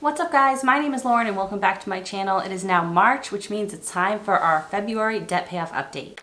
What's up guys, my name is Lauren and welcome back to my channel. It is now March, which means it's time for our February debt payoff update.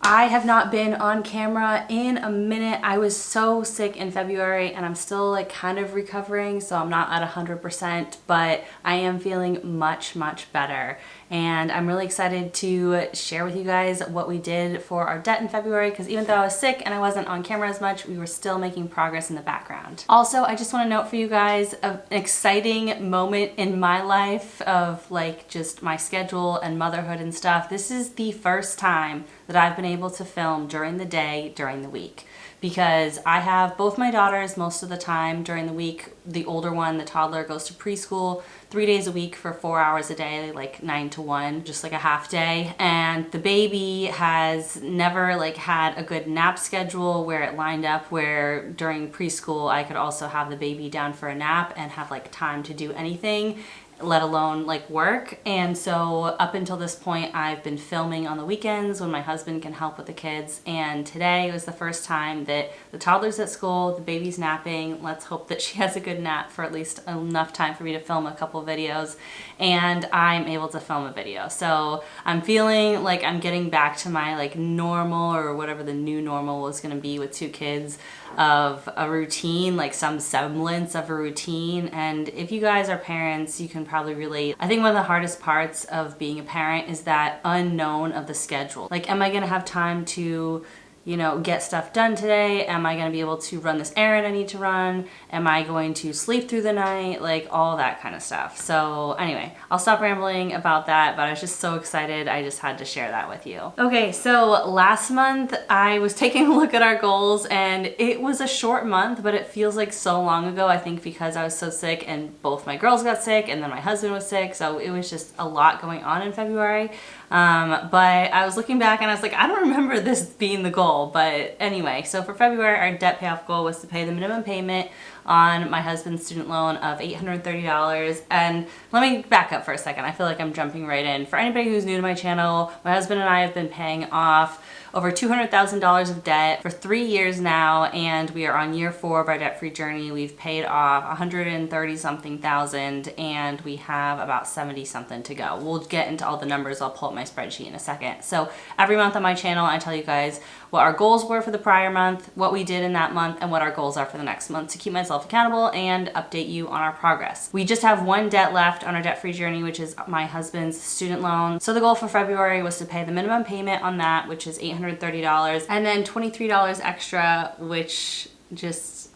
I have not been on camera in a minute. I was so sick in February and I'm still like kind of recovering, so I'm not at 100%, but I am feeling much better. And I'm really excited to share with you guys what we did for our debt in February, because even though I was sick and I wasn't on camera as much, we were still making progress in the background. Also, I just want to note for you guys an exciting moment in my life of like just my schedule and motherhood and stuff. This is the first time that I've been able to film during the day, during the week, because I have both my daughters most of the time during the week. The older one, the toddler, goes to preschool 3 days a week for 4 hours a day, like 9 to 1, just like a half day. And the baby has never like had a good nap schedule where it lined up where during preschool I could also have the baby down for a nap and have like time to do anything, let alone like work. And so up until this point I've been filming on the weekends when my husband can help with the kids, and today was the first time that the toddler's at school, the baby's napping. Let's hope that she has a good nap for at least enough time for me to film a couple videos, and I'm able to film a video. So I'm feeling like I'm getting back to my like normal, or whatever the new normal was gonna be with 2 kids, of a routine, like some semblance of a routine. And if you guys are parents, you can probably relate. I think one of the hardest parts of being a parent is that unknown of the schedule. Like, am I gonna have time to, you know, get stuff done today? Am I gonna be able to run this errand I need to run? Am I going to sleep through the night? Like all that kind of stuff. So anyway, I'll stop rambling about that, but I was just so excited. I just had to share that with you. Okay, so last month I was taking a look at our goals, and it was a short month, but it feels like so long ago. I think because I was so sick and both my girls got sick and then my husband was sick. So it was just a lot going on in February. But I was looking back and I was like, I don't remember this being the goal. But anyway, so for February, our debt payoff goal was to pay the minimum payment on my husband's student loan of $830. And let me back up for a second. I feel like I'm jumping right in. For anybody who's new to my channel, my husband and I have been paying off over $200,000 of debt for 3 years now, and we are on year 4 of our debt-free journey. We've paid off 130 something thousand, and we have about 70 something to go. We'll get into all the numbers. I'll pull up my spreadsheet in a second. So every month on my channel, I tell you guys what our goals were for the prior month, what we did in that month, and what our goals are for the next month, to keep myself accountable and update you on our progress. We just have one debt left on our debt-free journey, which is my husband's student loan. So the goal for February was to pay the minimum payment on that, which is $830, and then $23 extra, which just,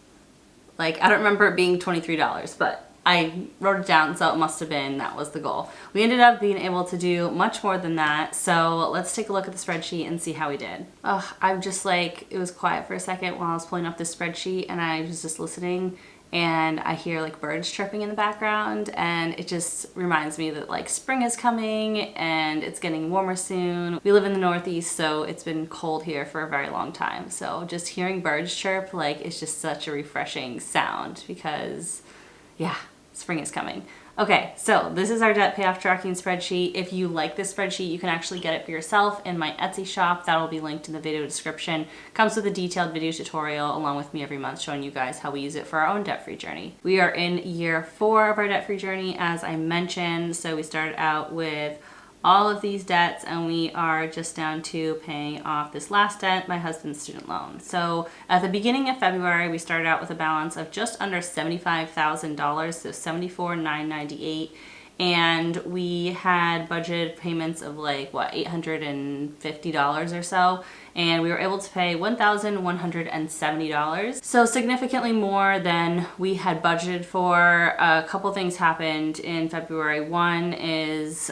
like, I don't remember it being $23, but I wrote it down, so it must have been, that was the goal. We ended up being able to do much more than that, so let's take a look at the spreadsheet and see how we did. I'm just like, it was quiet for a second while I was pulling up this spreadsheet, and I was just listening, and I hear like birds chirping in the background, and it just reminds me that like spring is coming and it's getting warmer soon. We live in the Northeast, so it's been cold here for a very long time. So just hearing birds chirp, like, it's just such a refreshing sound, because yeah, spring is coming. Okay, so this is our debt payoff tracking spreadsheet. If you like this spreadsheet, you can actually get it for yourself in my Etsy shop. That will be linked in the video description. Comes with a detailed video tutorial along with me every month showing you guys how we use it for our own debt-free journey. We are in year 4 of our debt-free journey, as I mentioned. So we started out with all of these debts, and we are just down to paying off this last debt, my husband's student loan. So at the beginning of February, we started out with a balance of just under $75,000, so $74,998, and we had budgeted payments of like, what, $850 or so, and we were able to pay $1,170. So significantly more than we had budgeted for. A couple things happened in February. One is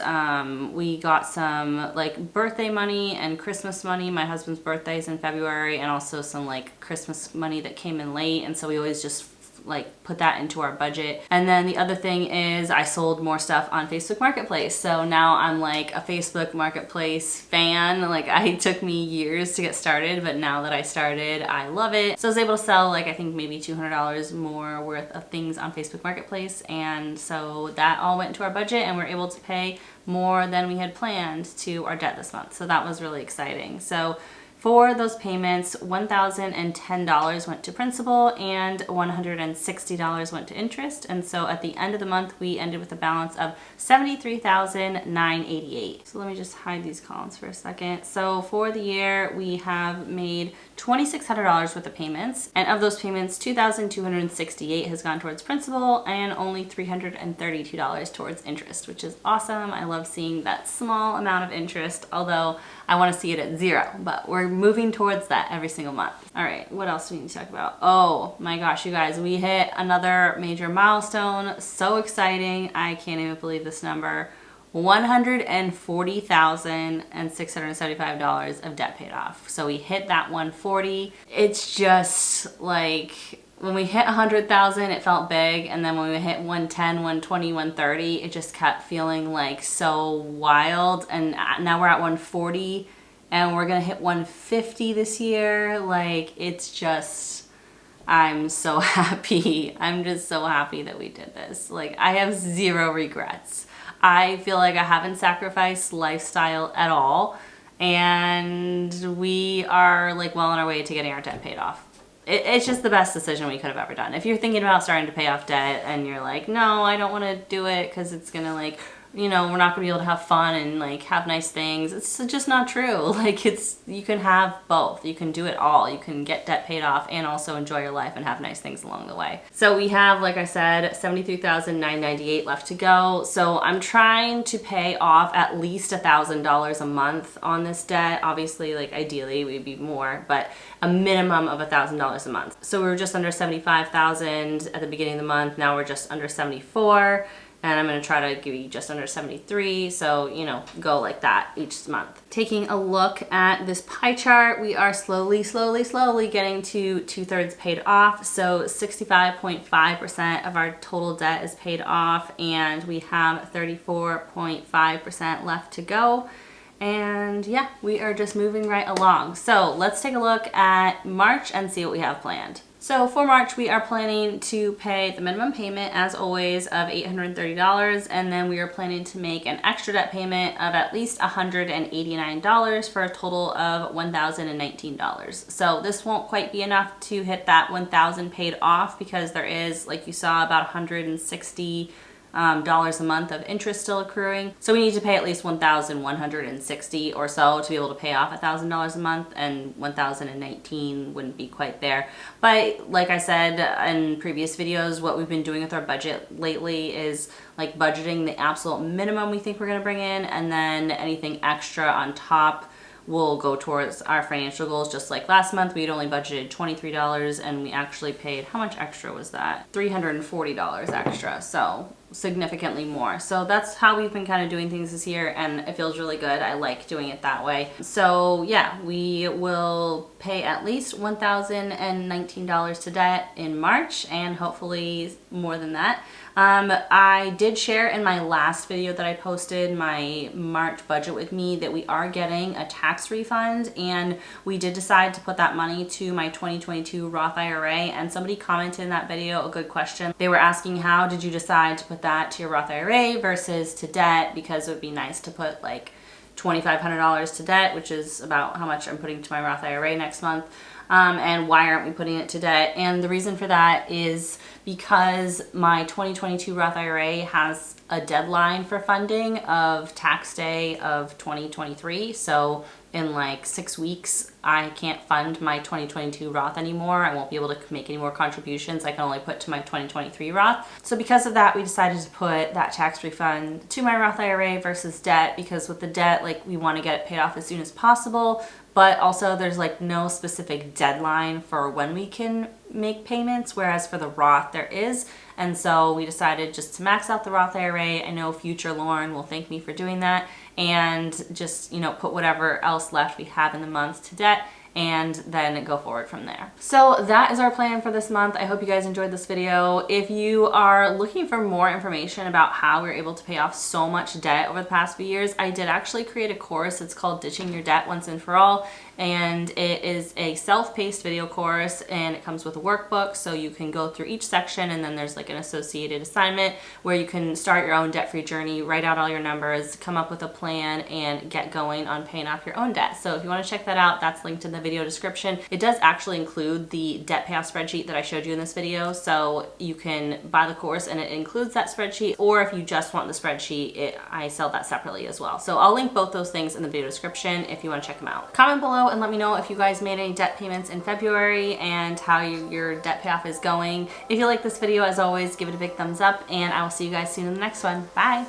we got some like birthday money and Christmas money. My husband's birthday is in February, and also some like Christmas money that came in late, and so we always just like put that into our budget. And then the other thing is I sold more stuff on Facebook Marketplace. So now I'm like a Facebook Marketplace fan. Like, it took me years to get started, but now that I started, I love it. So I was able to sell like, I think maybe $200 more worth of things on Facebook Marketplace. And so that all went into our budget, and we're able to pay more than we had planned to our debt this month. So that was really exciting. So For those payments, $1,010 went to principal and $160 went to interest. And so at the end of the month, we ended with a balance of $73,988. So let me just hide these columns for a second. So for the year, we have made $2,600 worth of payments. And of those payments, $2,268 has gone towards principal and only $332 towards interest, which is awesome. I love seeing that small amount of interest, although I want to see it at zero, but we're moving towards that every single month. All right, what else do we need to talk about? Oh my gosh, you guys, we hit another major milestone. So exciting. I can't even believe this number. $140,675 of debt paid off. So we hit that 140. It's just like, when we hit 100,000, it felt big. And then when we hit 110, 120, 130, it just kept feeling like so wild. And now we're at 140 and we're gonna hit 150 this year. Like, it's just, I'm so happy. I'm just so happy that we did this. Like, I have zero regrets. I feel like I haven't sacrificed lifestyle at all. And we are like well on our way to getting our debt paid off. It's just the best decision we could have ever done. If you're thinking about starting to pay off debt and you're like, no, I don't want to do it because it's going to like, you know, we're not going to be able to have fun and like have nice things. It's just not true. Like, you can have both. You can do it all. You can get debt paid off and also enjoy your life and have nice things along the way. So we have, like I said, $73,998 left to go. So I'm trying to pay off at least $1,000 a month on this debt. Obviously, like ideally we'd be more, but a minimum of $1,000 a month. So we were just under 75,000 at the beginning of the month. Now we're just under 74. And I'm gonna try to give you just under 73. So, you know, go like that each month. Taking a look at this pie chart, we are slowly getting to 2/3 paid off. So 65.5% of our total debt is paid off, and we have 34.5% left to go. And yeah, we are just moving right along. So let's take a look at March and see what we have planned. So for March, we are planning to pay the minimum payment, as always, of $830, and then we are planning to make an extra debt payment of at least $189 for a total of $1,019. So this won't quite be enough to hit that $1,000 paid off, because there is, like you saw, about $160 a month of interest still accruing. So we need to pay at least $1,160 or so to be able to pay off $1,000 a month, and $1,019 wouldn't be quite there. But like I said in previous videos, what we've been doing with our budget lately is like budgeting the absolute minimum we think we're gonna bring in, and then anything extra on top will go towards our financial goals. Just like last month, we had only budgeted $23 and we actually paid, how much extra was that? $340 extra, so significantly more. So that's how we've been kind of doing things this year, and it feels really good. I like doing it that way. So yeah, we will pay at least $1,019 to debt in March, and hopefully more than that. I did share in my last video that I posted, my March budget with me, that we are getting a tax refund, and we did decide to put that money to my 2022 Roth IRA. And somebody commented in that video a good question. They were asking, how did you decide to put that to your Roth IRA versus to debt? Because it would be nice to put like $2,500 to debt, which is about how much I'm putting to my Roth IRA next month. And why aren't we putting it to debt? And the reason for that is because my 2022 Roth IRA has a deadline for funding of tax day of 2023. So in like 6 weeks, I can't fund my 2022 Roth anymore. I won't be able to make any more contributions. I can only put to my 2023 Roth. So because of that, we decided to put that tax refund to my Roth IRA versus debt, because with the debt, like, we want to get it paid off as soon as possible, but also there's like no specific deadline for when we can make payments, whereas for the Roth there is. And so we decided just to max out the Roth IRA. I know future Lauren will thank me for doing that, and just, you know, put whatever else left we have in the month to debt, and then go forward from there. So that is our plan for this month. I hope you guys enjoyed this video. If you are looking for more information about how we were able to pay off so much debt over the past few years, I did actually create a course. It's called Ditching Your Debt Once and For All. and it is a self-paced video course, and it comes with a workbook, so you can go through each section, and then there's like an associated assignment where you can start your own debt-free journey, write out all your numbers, come up with a plan, and get going on paying off your own debt. So if you want to check that out, that's linked in the video description. It does actually include the debt payoff spreadsheet that I showed you in this video, so you can buy the course and it includes that spreadsheet, or if you just want the spreadsheet, I sell that separately as well. So I'll link both those things in the video description if you want to check them out. Comment below and let me know if you guys made any debt payments in February and how your debt payoff is going. If you like this video, as always, give it a big thumbs up, and I will see you guys soon in the next one. Bye!